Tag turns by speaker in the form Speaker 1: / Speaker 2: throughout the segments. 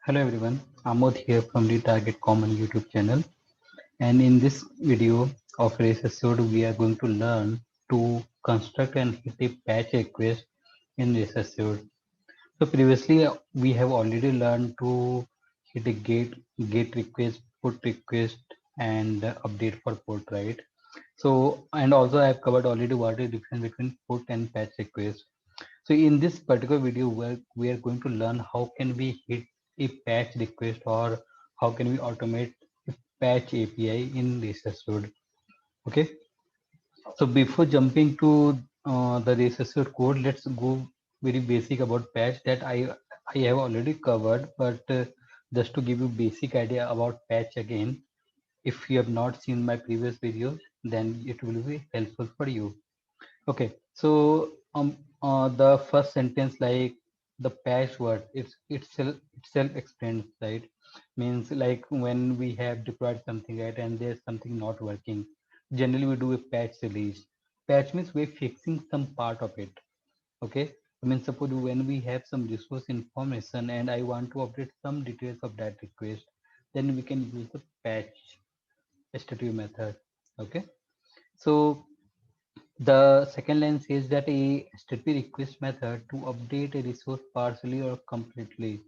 Speaker 1: Hello everyone, Amod here from the Target Common YouTube channel, and in this video of race episode we are going to learn to construct and hit a patch request in race episode. So previously we have already learned to hit a get request, put request, and update for put, right? So and also I have covered already what is the difference between put and patch request. So in this particular video, we are going to learn how can we hit a patch request or how can we automate a patch API in RaceAssure. Okay. So before jumping to the RaceAssure code, let's go very basic about patch that I have already covered, but just to give you basic idea about patch again, if you have not seen my previous videos, then it will be helpful for you. Okay, so the first sentence, like the patch word, itself explains, right? Means like when we have deployed something, right, and there's something not working, generally we do a patch release. Patch means we're fixing some part of it. Okay, I mean suppose when we have some resource information and I want to update some details of that request, then we can use the patch HTTP method. Okay, so the second line says that a HTTP request method to update a resource partially or completely.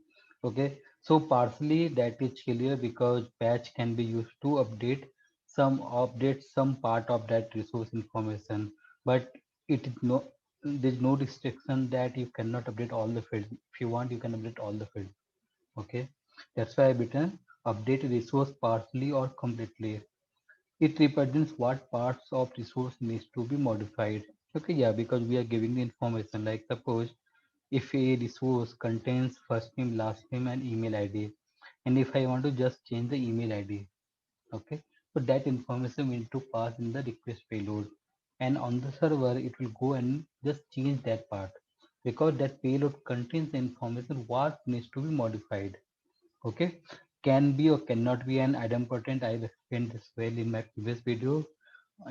Speaker 1: Okay, so partially that is clear because patch can be used to update some part of that resource information, but it is no there's no restriction that you cannot update all the fields. If you want, you can update all the fields. Okay, that's why I written update a resource partially or completely. It represents what parts of resource needs to be modified. Okay, yeah, because we are giving the information. Like suppose if a resource contains first name, last name, and email ID, and if I want to just change the email ID, okay, so that information we need to pass in the request payload, and on the server it will go and just change that part because that payload contains the information what needs to be modified. Okay, can be or cannot be an idempotent. I've explained this well in my previous video,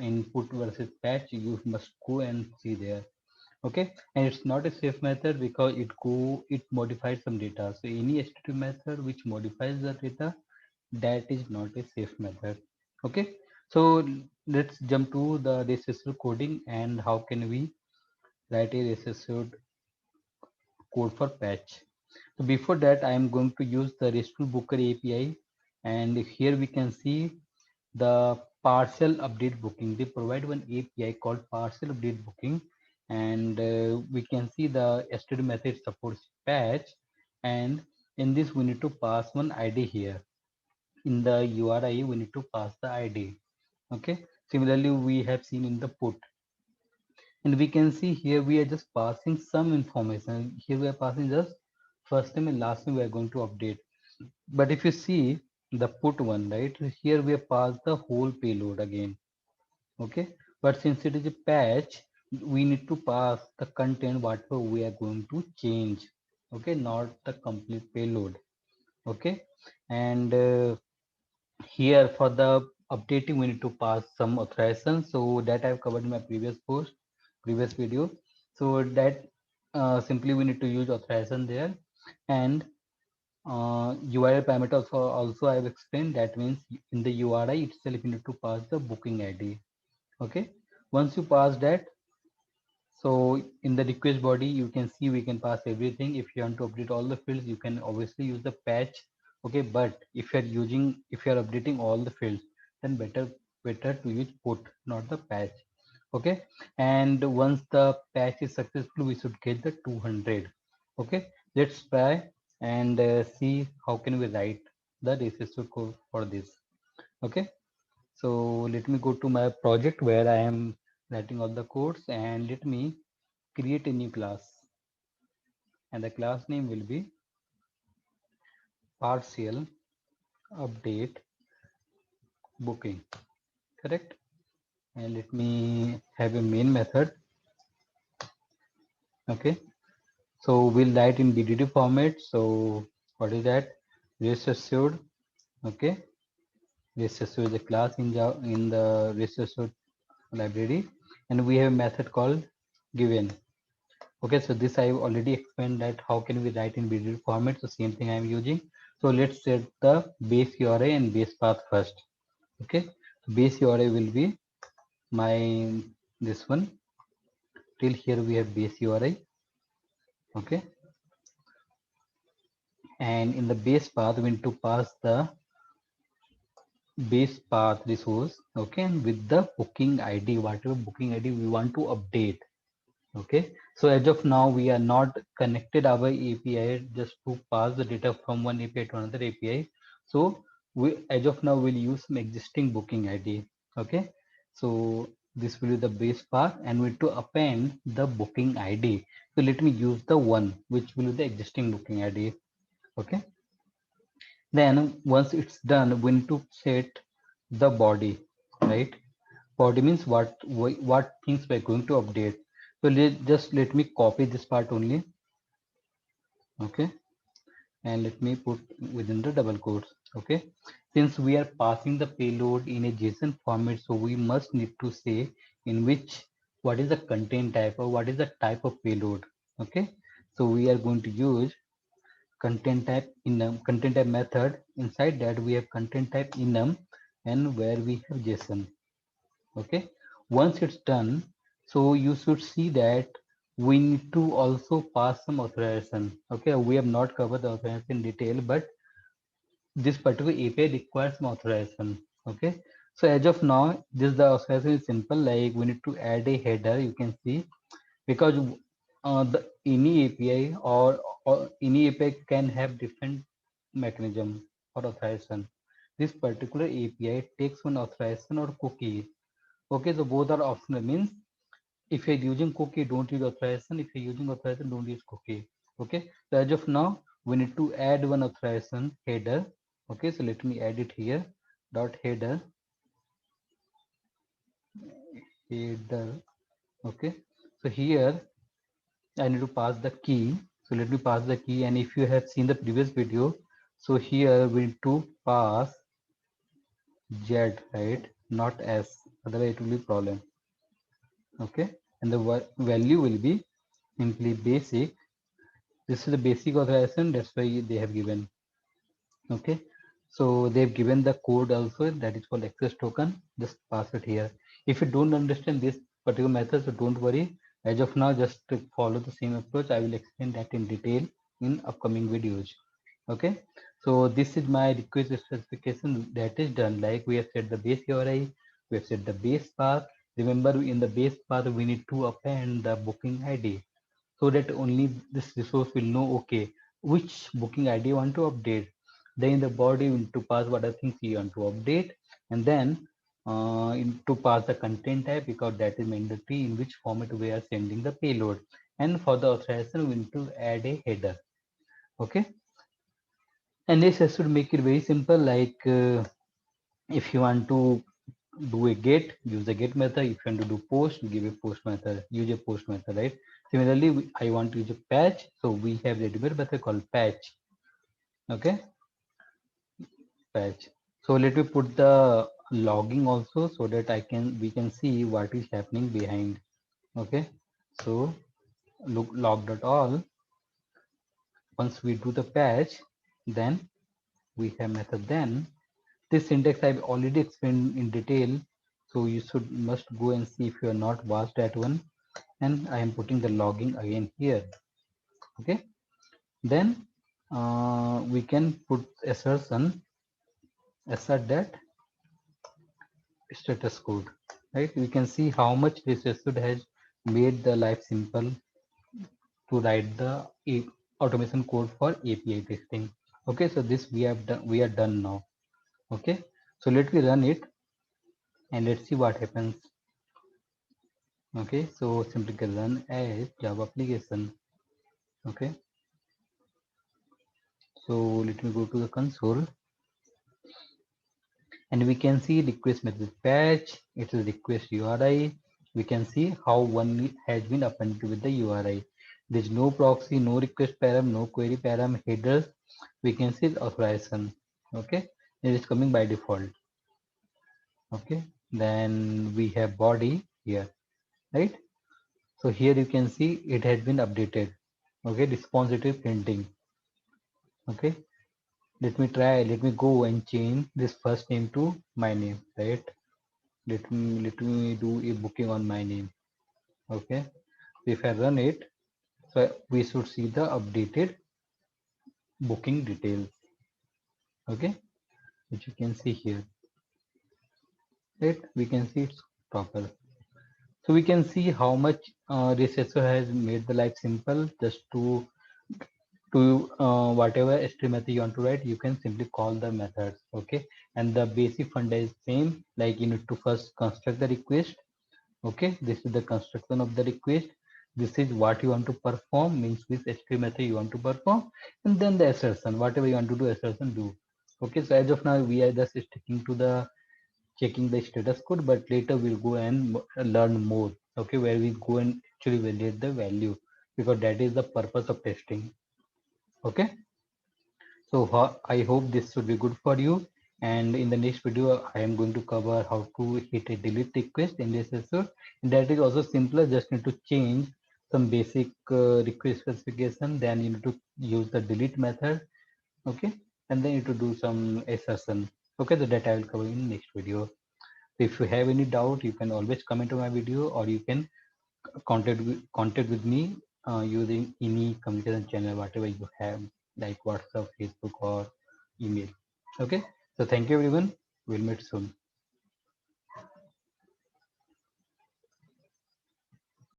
Speaker 1: input versus patch. You must go and see there. Okay, and it's not a safe method because it modifies some data. So any HTTP method which modifies the data, that is not a safe method. Okay, so let's jump to the RSSL coding and how can we write a RSSL code for patch. So before that, I am going to use the RESTful Booker API, and here we can see the partial update booking. They provide one API called partial update booking, and we can see the std method supports patch, and in this we need to pass one ID here. In the URI, we need to pass the ID. Okay. Similarly, we have seen in the put, and we can see here we are just passing some information. Here we are passing just first name and last name we are going to update. But if you see the put one, right, here we have passed the whole payload again. Okay, but since it is a patch, we need to pass the content whatever we are going to change. Okay, not the complete payload. Okay, and here for the updating we need to pass some authorization, so that I've covered in my previous video. So that simply we need to use authorization there, and URL parameter also I've explained. That means in the URI itself you need to pass the booking ID. Okay, once you pass that, so in the request body, you can see we can pass everything. If you want to update all the fields, you can obviously use the patch. Okay, but if you're updating all the fields, then better to use put, not the patch. Okay, and once the patch is successful, we should get the 200. Okay, let's try and see how can we write the RSS code for this. Okay, so let me go to my project where I am writing all the codes, and let me create a new class, and the class name will be partial update booking. Correct, and let me have a main method. Okay, so we'll write in BDD format. So what is that? Rest assured. Okay, rest assured is a class in Java in the rest assured library, and we have a method called given. Okay, so this I already explained that how can we write in BDD format. So same thing I am using. So let's set the base URI and base path first. Okay, so base URI will be my this one. Till here we have base URI. Okay, and in the base path we need to pass the base path resource. Okay, and with the booking ID, whatever booking ID we want to update. Okay, so as of now we are not connected our API just to pass the data from one API to another API. So we as of now will use some existing booking ID. Okay, so this will be the base path and we need to append the booking ID. So let me use the one which will be the existing booking ID. Okay, then once it's done we need to set the body, right? Body means what things we're going to update. So just let me copy this part only. Okay, and let me put within the double quotes. Okay, since we are passing the payload in a JSON format, so we must need to say in which what is the content type or what is the type of payload. Okay, so we are going to use content type enum, content type method. Inside that we have content type enum and where we have JSON. Okay, once it's done, so you should see that we need to also pass some authorization. Okay, we have not covered the authorization in detail, but this particular API requires some authorization. Okay, so as of now this the authorization is simple, like we need to add a header. You can see because the any API or any API can have different mechanism for authorization. This particular API takes one authorization or cookie. Okay, so both are optional, means if you're using cookie, don't use authorization. If you're using authorization, don't use cookie. Okay, so as of now, we need to add one authorization header. Okay, so let me add it here. Dot header. Okay, so here I need to pass the key. So let me pass the key. And if you have seen the previous video, so here we need to pass Z, right? Not S. Otherwise it will be problem. Okay, and the value will be simply basic. This is the basic authorization, that's why they have given. Okay, so they've given the code also, that is called access token. Just pass it here. If you don't understand this particular method, so don't worry. As of now, just to follow the same approach. I will explain that in detail in upcoming videos. Okay, so this is my request specification that is done. Like we have set the base URI, we have set the base path. Remember, in the base path we need to append the booking ID, so that only this resource will know, okay, which booking ID you want to update. Then in the body you need to pass what are things you want to update, and then to pass the content type, because that is mandatory in which format we are sending the payload. And for the authorization we need to add a header. Okay, and this has to make it very simple, like if you want to do a get, use the get method. If you want to do post, give a post method, use a post method, right? Similarly, I want to use a patch, so we have a different method called patch. Okay, patch. So let me put the logging also, so that we can see what is happening behind. Okay, so look log.all. Once we do the patch, then we have method. Then this syntax I've already explained in detail, so you must go and see if you are not watched that one. And I am putting the logging again here. Okay, then we can put assertion, assert that status code, right? We can see how much this asset has made the life simple to write the automation code for API testing. Okay, so this we have done, we are done now. Okay, so let me run it and let's see what happens. Okay, so simply can run as Java application. Okay, so let me go to the console and we can see request method patch. It is request URI. We can see how one has been appended with the URI. There is no proxy, no request param, no query param, headers. We can see authorization. Okay, it is coming by default. Okay, then we have body here, right? So here you can see it has been updated. Okay, responsive printing. Okay, Let me go and change this first name to my name, right? Let me do a booking on my name. Okay. So if I run it, so we should see the updated booking details. Okay, which you can see here, right? We can see it's proper. So we can see how much Recessor has made the life simple. Just to whatever ST method you want to write, you can simply call the methods. Okay, and the basic funda is same. Like you need to first construct the request. Okay, this is the construction of the request. This is what you want to perform, means which ST method you want to perform, and then the assertion, whatever you want to do, assertion do. Okay, so as of now we are just sticking to the checking the status code, but later we'll go and learn more. Okay, where we go and actually validate the value, because that is the purpose of testing. Okay, so I hope this should be good for you. And in the next video, I am going to cover how to hit a delete request in this episode. And that is also simpler. Just need to change some basic request specification. Then you need to use the delete method. Okay, and then you need to do some assertion. Okay, so that I will cover in next video. So if you have any doubt, you can always comment on my video, or you can contact with me using any communication channel, whatever you have, like WhatsApp, Facebook, or email. Okay, so thank you everyone. We'll meet soon.